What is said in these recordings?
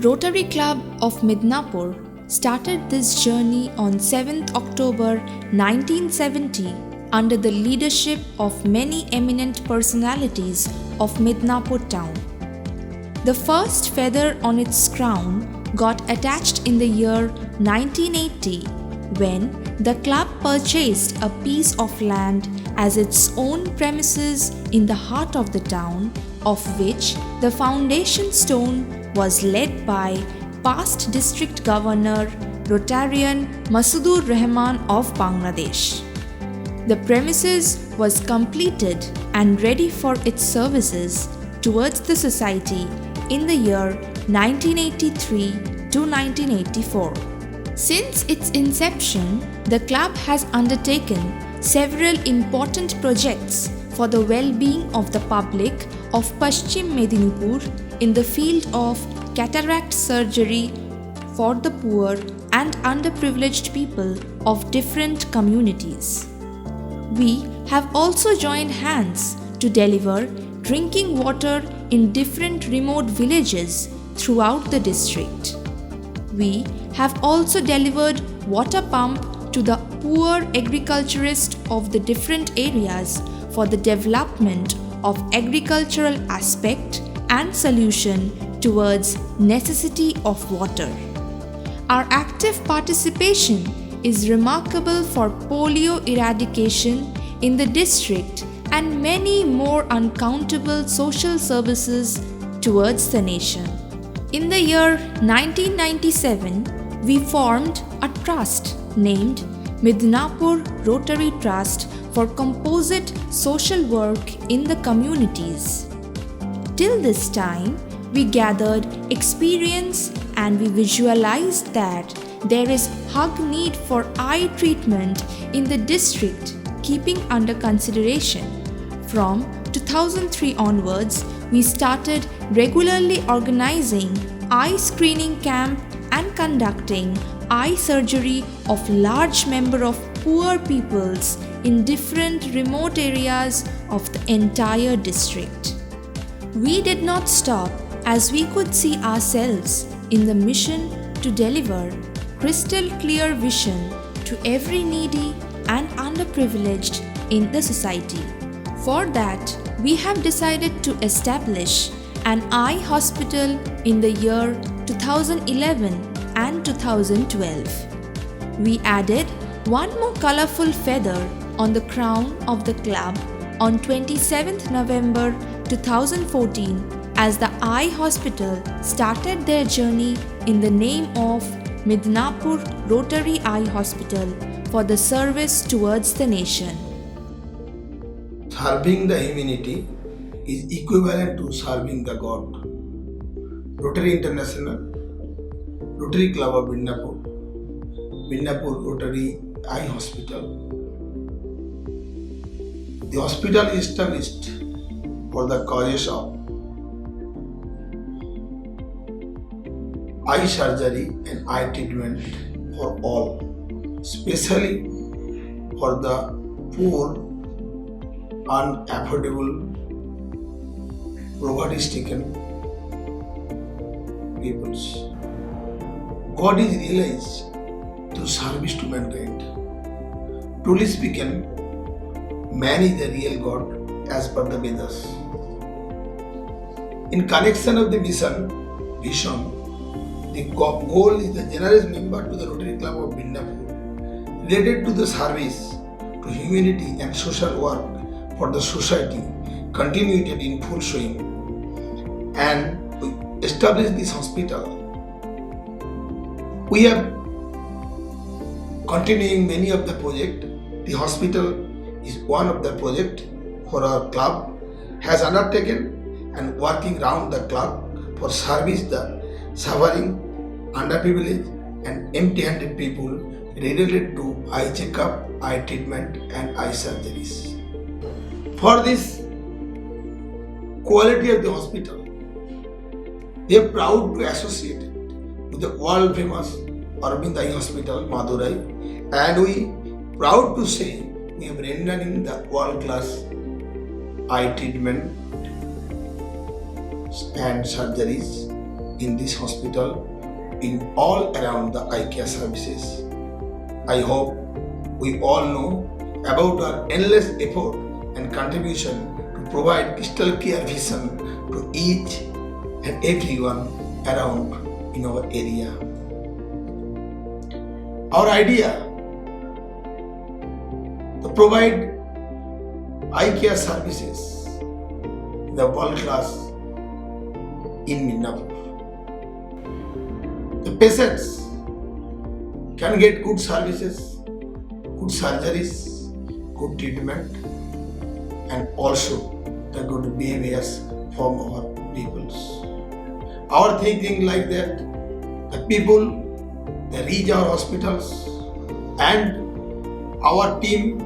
Rotary Club of Midnapur started this journey on 7th October 1970 under the leadership of many eminent personalities of Midnapur town. The first feather on its crown got attached in the year 1980 when the club purchased a piece of land as its own premises in the heart of the town, of which the foundation stone was led by past District Governor Rotarian Masudur Rahman of Bangladesh. The premises was completed and ready for its services towards the society in the year 1983 to 1984. Since its inception, the club has undertaken several important projects for the well-being of the public of Paschim Medinipur in the field of cataract surgery for the poor and underprivileged people of different communities. We have also joined hands to deliver drinking water in different remote villages throughout the district. We have also delivered water pump to the poor agriculturists of the different areas for the development of agricultural aspect and solution towards necessity of water. Our active participation is remarkable for polio eradication in the district and many more uncountable social services towards the nation. In the year 1997, we formed a trust named Midnapur Rotary Trust for composite social work in the communities. Till this time, we gathered experience and we visualized that there is hug need for eye treatment in the district, keeping under consideration. From 2003 onwards, we started regularly organizing eye screening camp and conducting eye surgery of large number of poor peoples in different remote areas of the entire district. We did not stop as we could see ourselves in the mission to deliver crystal clear vision to every needy and underprivileged in the society. For that, we have decided to establish an eye hospital in the year 2011 and 2012. We added one more colorful feather on the crown of the club on 27th November 2014 as the eye hospital started their journey in the name of Midnapur Rotary Eye Hospital for the service towards the nation. Serving the humanity is equivalent to serving the God. Rotary International, Rotary Club of Midnapur, Midnapur Rotary Eye Hospital. The hospital is established for the causes of eye surgery and eye treatment for all, especially for the poor, unaffordable, poverty-stricken peoples. God is realized through service to mankind. Truly speaking, man is the real God as per the Vedas. In connection of the mission, vision, the goal is the generous member to the Rotary Club of Midnapur related to the service to humanity and social work for the society continued in full swing, and we established this hospital. We are continuing many of the project. The hospital is one of the project for our club has undertaken and working around the club for service the suffering, underprivileged and empty-handed people related to eye checkup, eye treatment and eye surgeries. For this quality of the hospital, we are proud to associate it with the world famous Aravind Eye Hospital, Madurai, and we proud to say we have rendering the world class eye treatment and surgeries in this hospital in all around the eye care services. I hope we all know about our endless effort and contribution to provide crystal clear vision to each and everyone around in our area. Our idea to provide eye care services in the world class in Midnapur. The patients can get good services, good surgeries, good treatment, and also the good behaviors from our peoples. Our thinking like that, the people they reach our hospitals and our team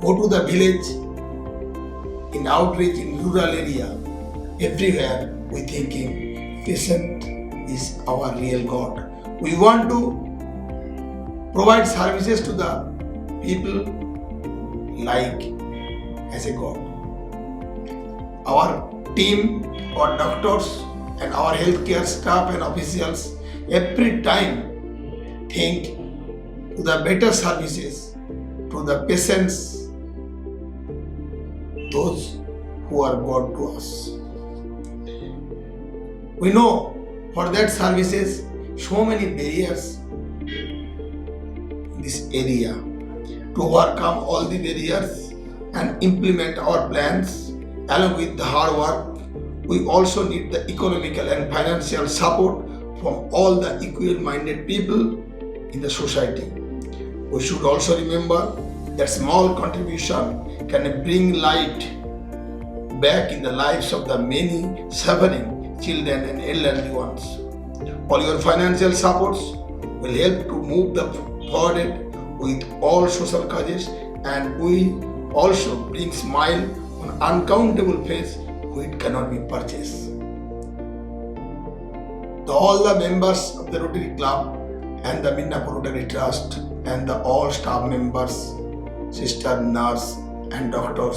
go to the village, in outreach, in rural area, everywhere we thinking patient is our real God. We want to provide services to the people like as a God. Our team, our doctors and our healthcare staff and officials every time think to the better services to the patients, those who are God to us. We know for that services so many barriers in this area. To overcome all the barriers and implement our plans along with the hard work, we also need the economical and financial support from all the equal-minded people in the society. We should also remember that small contribution can bring light back in the lives of the many suffering children and elderly ones. All your financial supports will help to move the forward with all social causes, and we also bring smile on uncountable face which cannot be purchased. All the members of the Rotary Club and the Midnapur Rotary Trust and the all staff members, sister, nurse and doctors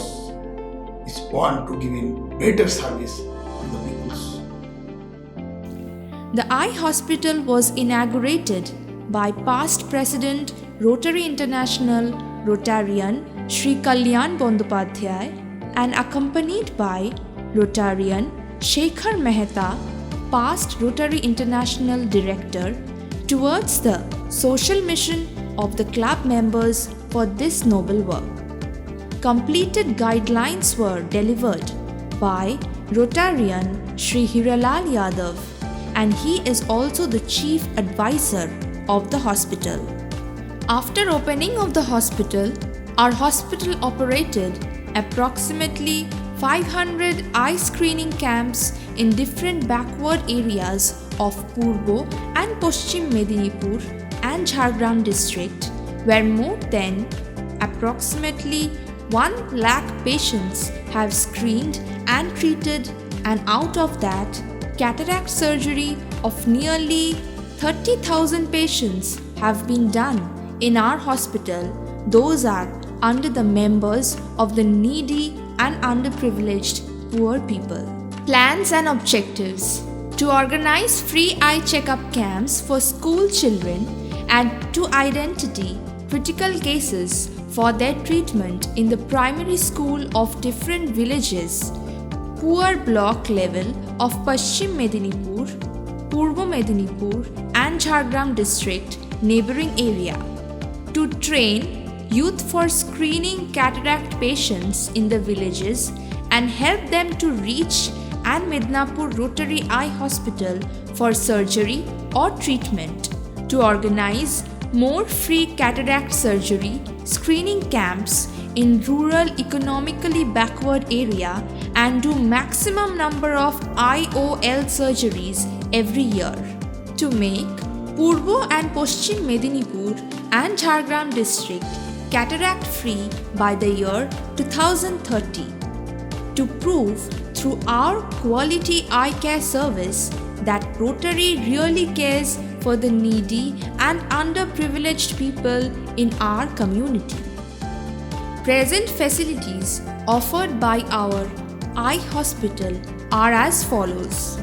is want to give in better service to the peoples. The eye hospital was inaugurated by past President Rotary International Rotarian Shri Kalyan Bandyopadhyay and accompanied by Rotarian Shekhar Mehta, past Rotary International Director, towards the social mission of the club members for this noble work. Completed guidelines were delivered by Rotarian Shri Hiralal Yadav, and he is also the chief advisor of the hospital. After opening of the hospital, our hospital operated approximately 500 eye screening camps in different backward areas of Purbo and Paschim Medinipur and Jhargram district, where more than approximately 1 lakh patients have screened and treated, and out of that, cataract surgery of nearly 30,000 patients have been done in our hospital. Those are under the members of the needy and underprivileged poor people. Plans and objectives: to organize free eye checkup camps for school children and to identify critical cases for their treatment in the primary school of different villages, poor block level of Paschim Medinipur, Purbo Medinipur and Jhargram district neighboring area. To train youth for screening cataract patients in the villages and help them to reach and Midnapur Rotary Eye Hospital for surgery or treatment. To organize more free cataract surgery screening camps in rural economically backward area and do maximum number of IOL surgeries every year. To make Purbo and Paschim Medinipur and Jhargram district cataract free by the year 2030. To prove through our quality eye care service that Rotary really cares for the needy and underprivileged people in our community. Present facilities offered by our eye hospital are as follows.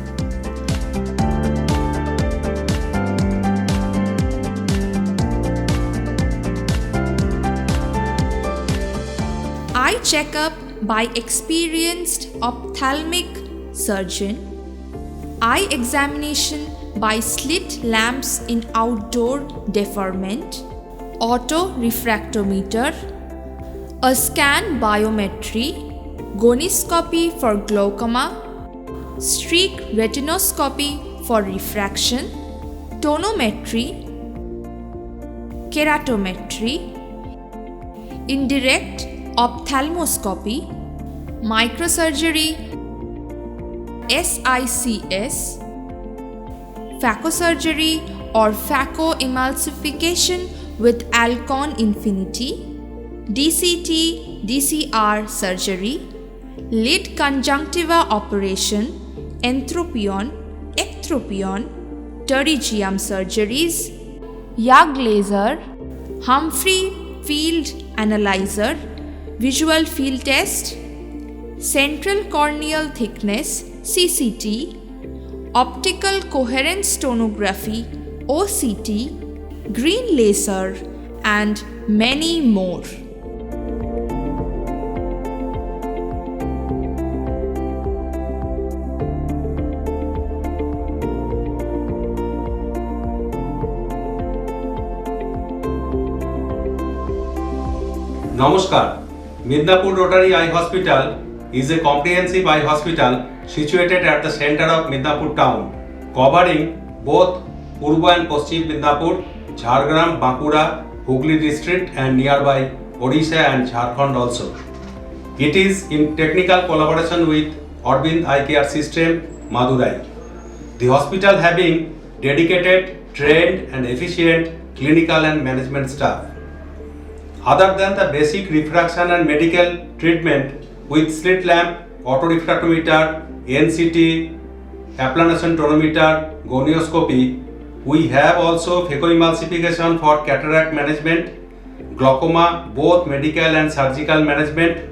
Eye checkup by experienced ophthalmic surgeon, eye examination by slit lamps in outdoor deferment, auto refractometer, a scan biometry, goniscopy for glaucoma, streak retinoscopy for refraction, tonometry, keratometry, indirect ophthalmoscopy, microsurgery, SICS, phacosurgery or phacoemulsification with Alcon Infinity, DCT, DCR surgery, lid conjunctiva operation, entropion, ectropion, pterygium surgeries, Yag laser, Humphrey field analyzer, visual field test, central corneal thickness CCT, optical coherence tomography OCT, green laser, and many more. Namaskar. Midnapur Rotary Eye Hospital is a comprehensive eye hospital situated at the center of Midnapur town, covering both Purbo and Paschim Midnapur, Jhargram, Bankura, Hooghly district and nearby Odisha and Jharkhand also. It is in technical collaboration with Aurobindo Eye Care System, Madurai. The hospital having dedicated, trained and efficient clinical and management staff. Other than the basic refraction and medical treatment with slit lamp, autorefractometer, NCT, applanation tonometer, gonioscopy, we have also phacoemulsification for cataract management, glaucoma, both medical and surgical management,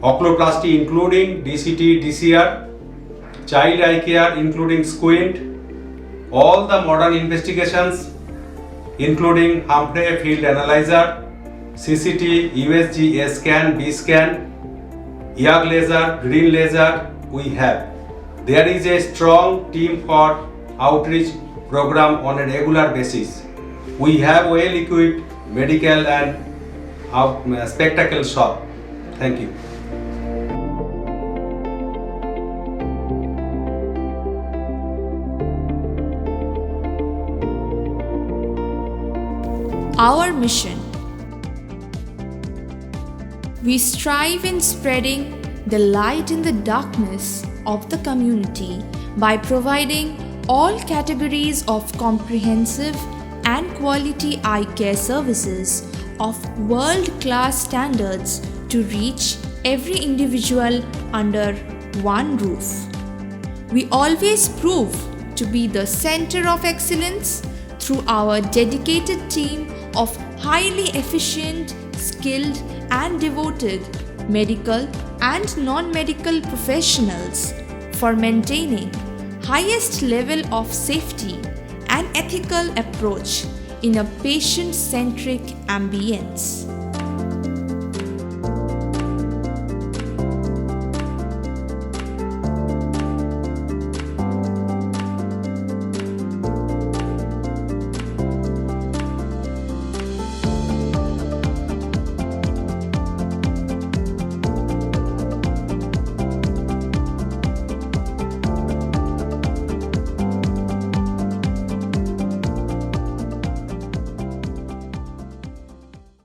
oculoplasty including DCT, DCR, child eye care including squint, all the modern investigations including Humphrey field analyzer, CCT, USG, A-scan, B-scan, Yag laser, green laser we have. There is a strong team for outreach program on a regular basis. We have well equipped medical and spectacle shop. Thank you. Our mission. We strive in spreading the light in the darkness of the community by providing all categories of comprehensive and quality eye care services of world-class standards to reach every individual under one roof. We always prove to be the center of excellence through our dedicated team of highly efficient, skilled and devoted medical and non-medical professionals for maintaining highest level of safety and ethical approach in a patient-centric ambience.